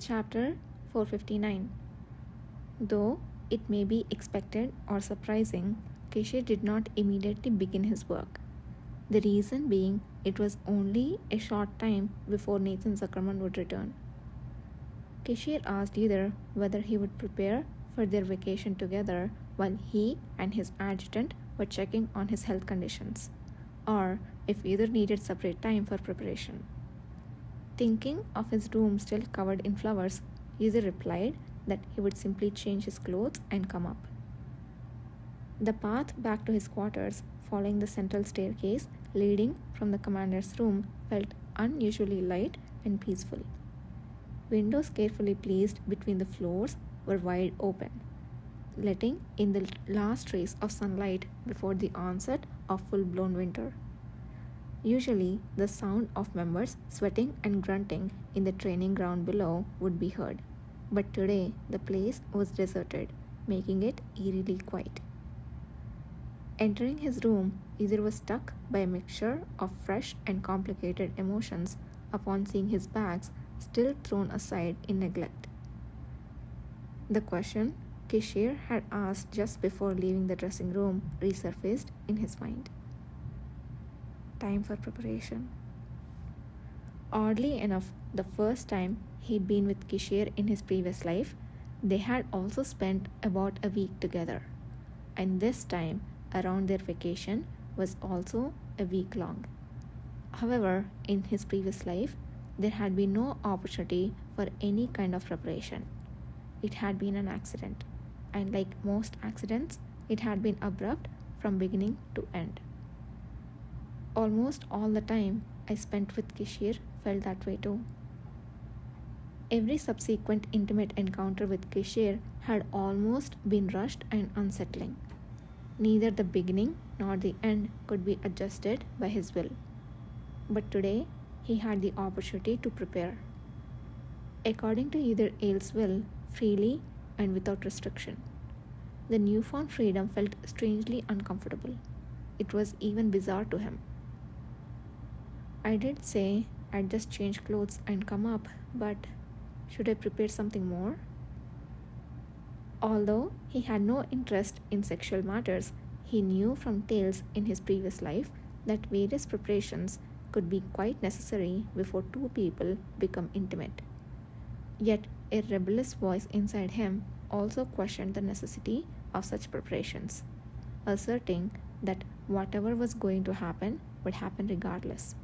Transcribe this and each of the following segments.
Chapter 459. Though it may be expected or surprising, Keshe did not immediately begin his work. The reason being it was only a short time before Nathan Zuckerman would return. Keshe asked either whether he would prepare for their vacation together while he and his adjutant were checking on his health conditions, or if either needed separate time for preparation. Thinking of his room still covered in flowers, User replied that he would simply change his clothes and come up. The path back to his quarters, following the central staircase leading from the commander's room, felt unusually light and peaceful. Windows carefully placed between the floors were wide open, letting in the last rays of sunlight before the onset of full-blown winter. Usually, the sound of members sweating and grunting in the training ground below would be heard, but today the place was deserted, making it eerily quiet. Entering his room, Either was struck by a mixture of fresh and complicated emotions upon seeing his bags still thrown aside in neglect. The question Keshe had asked just before leaving the dressing room resurfaced in his mind. Time for preparation. Oddly enough, the first time he'd been with Kishir in his previous life, they had also spent about a week together. And this time, around their vacation, was also a week long. However, in his previous life, there had been no opportunity for any kind of preparation. It had been an accident, and like most accidents, it had been abrupt from beginning to end. Almost all the time I spent with Kishir felt that way too. Every subsequent intimate encounter with Kishir had almost been rushed and unsettling. Neither the beginning nor the end could be adjusted by his will. But today he had the opportunity to prepare. According to either Ailes' will, freely and without restriction. The newfound freedom felt strangely uncomfortable. It was even bizarre to him. I did say I'd just change clothes and come up, but should I prepare something more? Although he had no interest in sexual matters, he knew from tales in his previous life that various preparations could be quite necessary before two people become intimate. Yet a rebellious voice inside him also questioned the necessity of such preparations, asserting that whatever was going to happen would happen regardless.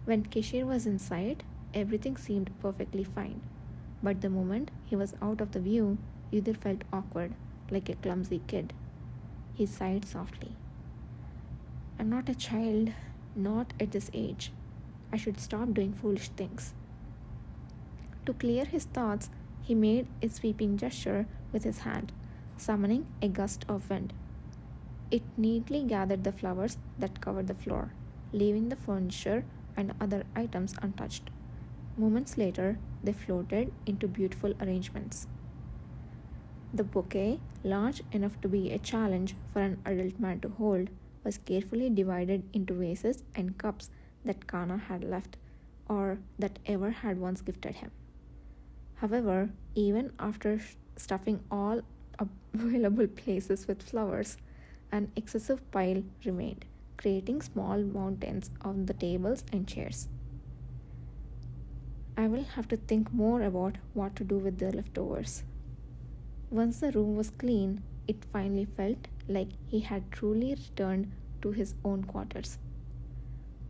When Kishir was in sight, everything seemed perfectly fine, but the moment he was out of the view, Either felt awkward, like a clumsy kid. He sighed softly. I'm not a child, not at this age. I should stop doing foolish things. To clear his thoughts, he made a sweeping gesture with his hand, summoning a gust of wind. It neatly gathered the flowers that covered the floor, leaving the furniture and other items untouched. Moments later, they floated into beautiful arrangements. The bouquet, large enough to be a challenge for an adult man to hold, was carefully divided into vases and cups that Kana had left, or that Ever had once gifted him. However, even after stuffing all available places with flowers, an excessive pile remained, creating small mountains on the tables and chairs. I will have to think more about what to do with the leftovers. Once the room was clean, it finally felt like he had truly returned to his own quarters.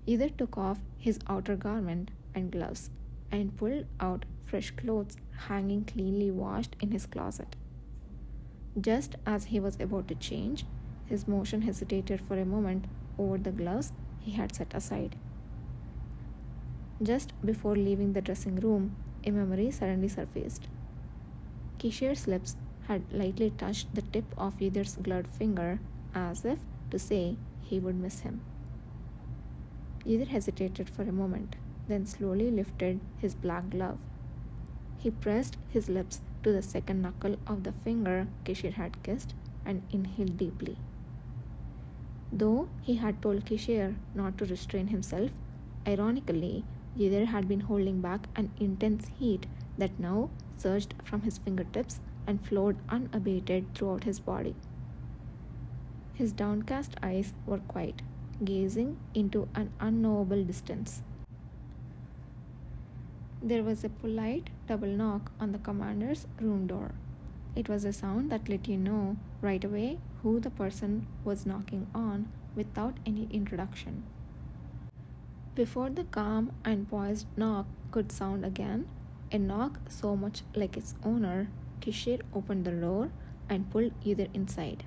Either took off his outer garment and gloves and pulled out fresh clothes hanging cleanly washed in his closet. Just as he was about to change, his motion hesitated for a moment over the gloves he had set aside. Just before leaving the dressing room, a memory suddenly surfaced. Kishir's lips had lightly touched the tip of Either's gloved finger as if to say he would miss him. Either hesitated for a moment, then slowly lifted his black glove. He pressed his lips to the second knuckle of the finger Kishir had kissed and inhaled deeply. Though he had told Kishir not to restrain himself, ironically, Yether had been holding back an intense heat that now surged from his fingertips and flowed unabated throughout his body. His downcast eyes were quiet, gazing into an unknowable distance. There was a polite double knock on the commander's room door. It was a sound that let you know right away who the person was knocking on without any introduction. Before the calm and poised knock could sound again, a knock so much like its owner, Kishir opened the door and pulled Yether inside.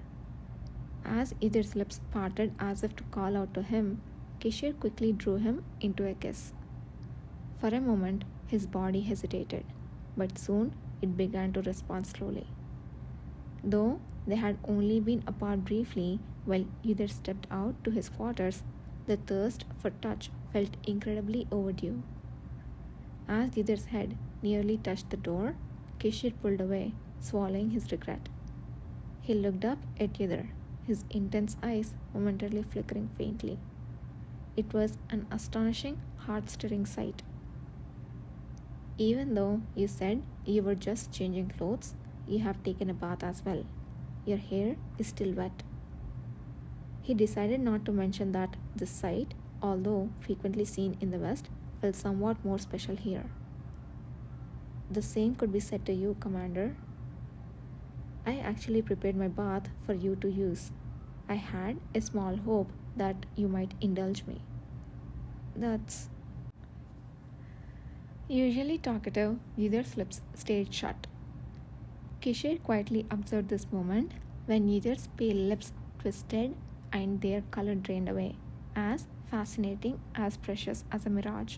As Yether's lips parted as if to call out to him, Kishir quickly drew him into a kiss. For a moment, his body hesitated, but soon it began to respond slowly. Though they had only been apart briefly while Yether stepped out to his quarters, the thirst for touch felt incredibly overdue. As Yether's head nearly touched the door, Kishir pulled away, swallowing his regret. He looked up at Yether, his intense eyes momentarily flickering faintly. It was an astonishing, heart-stirring sight. Even though you said you were just changing clothes, you have taken a bath as well. Your hair is still wet. He decided not to mention that this sight, although frequently seen in the West, felt somewhat more special here. The same could be said to you, Commander. I actually prepared my bath for you to use. I had a small hope that you might indulge me. That's... Usually talkative, Yether's lips stayed shut. Kishir quietly observed this moment when Yether's pale lips twisted and their color drained away, as fascinating, as precious as a mirage.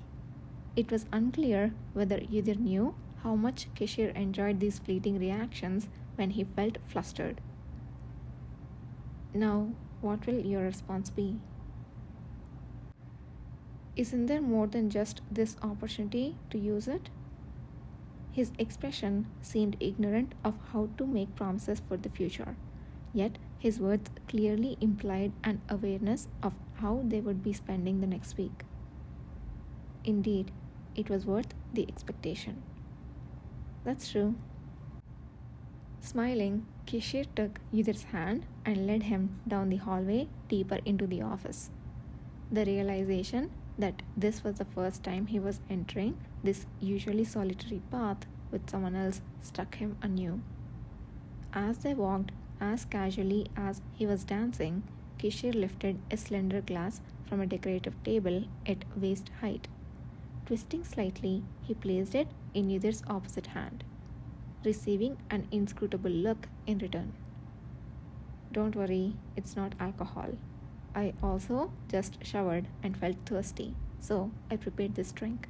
It was unclear whether Yether knew how much Kishir enjoyed these fleeting reactions when he felt flustered. Now, what will your response be? Isn't there more than just this opportunity to use it? His expression seemed ignorant of how to make promises for the future, yet his words clearly implied an awareness of how they would be spending the next week. Indeed, it was worth the expectation. That's true. Smiling, Kishir took Yether's hand and led him down the hallway deeper into the office. The realization that this was the first time he was entering this usually solitary path with someone else struck him anew. As they walked as casually as he was dancing, Kishir lifted a slender glass from a decorative table at waist height. Twisting slightly, he placed it in Yether's opposite hand, receiving an inscrutable look in return. Don't worry, it's not alcohol. I also just showered and felt thirsty, so I prepared this drink.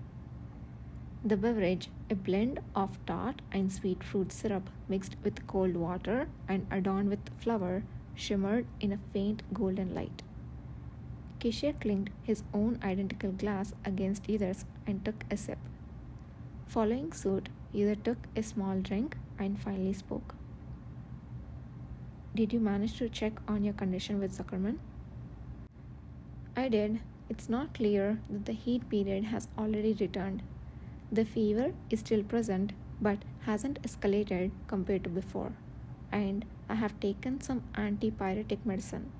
The beverage, a blend of tart and sweet fruit syrup mixed with cold water and adorned with flour, shimmered in a faint golden light. Kishir clinked his own identical glass against Yether's and took a sip. Following suit, Yether took a small drink and finally spoke. Did you manage to check on your condition with Zuckerman? I did. It's not clear that the heat period has already returned. The fever is still present but hasn't escalated compared to before, and I have taken some antipyretic medicine.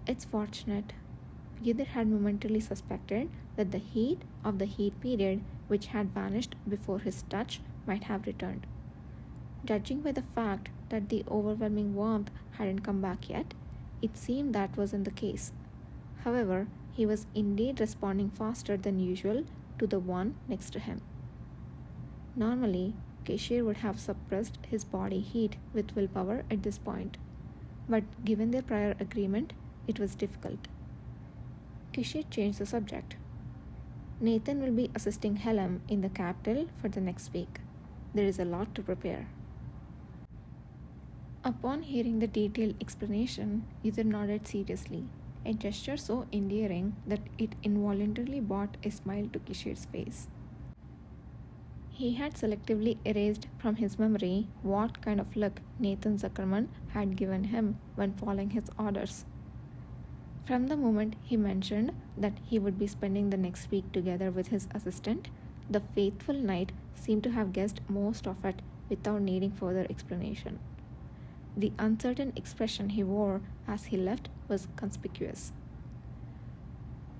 It's fortunate. Yether had momentarily suspected that the heat of the heat period, which had vanished before his touch, might have returned. Judging by the fact that the overwhelming warmth hadn't come back yet, it seemed that wasn't the case. However, he was indeed responding faster than usual to the one next to him. Normally, Kishir would have suppressed his body heat with willpower at this point, but given their prior agreement, it was difficult. Kishir changed the subject. Nathan will be assisting Helem in the capital for the next week. There is a lot to prepare. Upon hearing the detailed explanation, Yether nodded seriously, a gesture so endearing that it involuntarily brought a smile to Kishir's face. He had selectively erased from his memory what kind of look Nathan Zuckerman had given him when following his orders. From the moment he mentioned that he would be spending the next week together with his assistant, the faithful knight seemed to have guessed most of it without needing further explanation. The uncertain expression he wore as he left was conspicuous.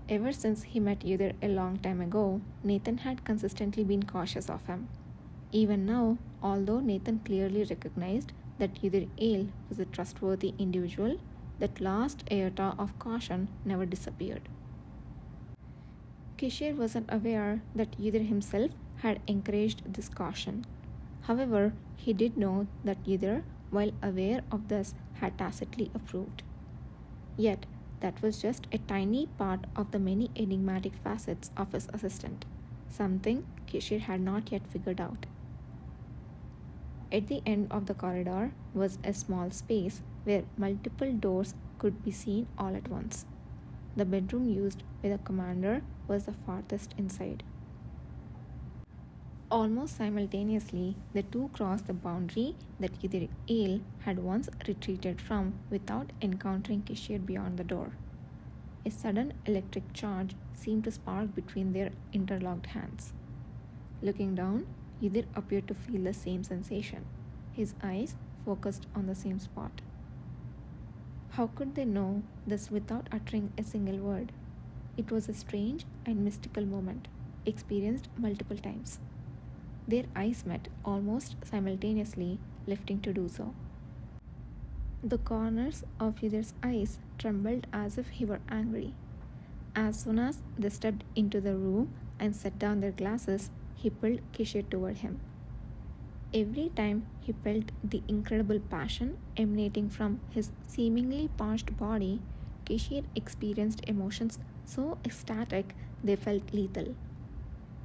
Ever since he met Udir a long time ago, Nathan had consistently been cautious of him. Even now, although Nathan clearly recognized that Udir Ale was a trustworthy individual, that last iota of caution never disappeared. Kishir wasn't aware that Udir himself had encouraged this caution. However, he did know that Udir, while aware of this, had tacitly approved. Yet, that was just a tiny part of the many enigmatic facets of his assistant, something Kishir had not yet figured out. At the end of the corridor was a small space where multiple doors could be seen all at once. The bedroom used by the commander was the farthest inside. Almost simultaneously, the two crossed the boundary that Udir Ale had once retreated from without encountering Kishir beyond the door. A sudden electric charge seemed to spark between their interlocked hands. Looking down, Udir appeared to feel the same sensation. His eyes focused on the same spot. How could they know this without uttering a single word? It was a strange and mystical moment, experienced multiple times. Their eyes met almost simultaneously, lifting to do so. The corners of Udir's eyes trembled as if he were angry. As soon as they stepped into the room and set down their glasses, he pulled Kishir toward him. Every time he felt the incredible passion emanating from his seemingly parched body, Kishir experienced emotions so ecstatic they felt lethal.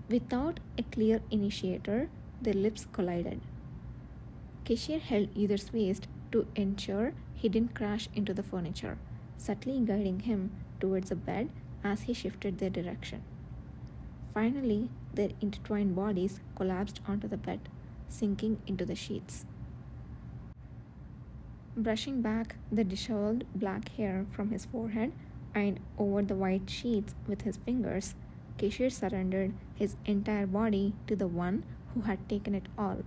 Without a clear initiator, their lips collided. Kishir held Udir's waist to ensure he didn't crash into the furniture, subtly guiding him towards the bed as he shifted their direction. Finally, their intertwined bodies collapsed onto the bed, sinking into the sheets. Brushing back the disheveled black hair from his forehead and over the white sheets with his fingers, Kishir surrendered his entire body to the one who had taken it all.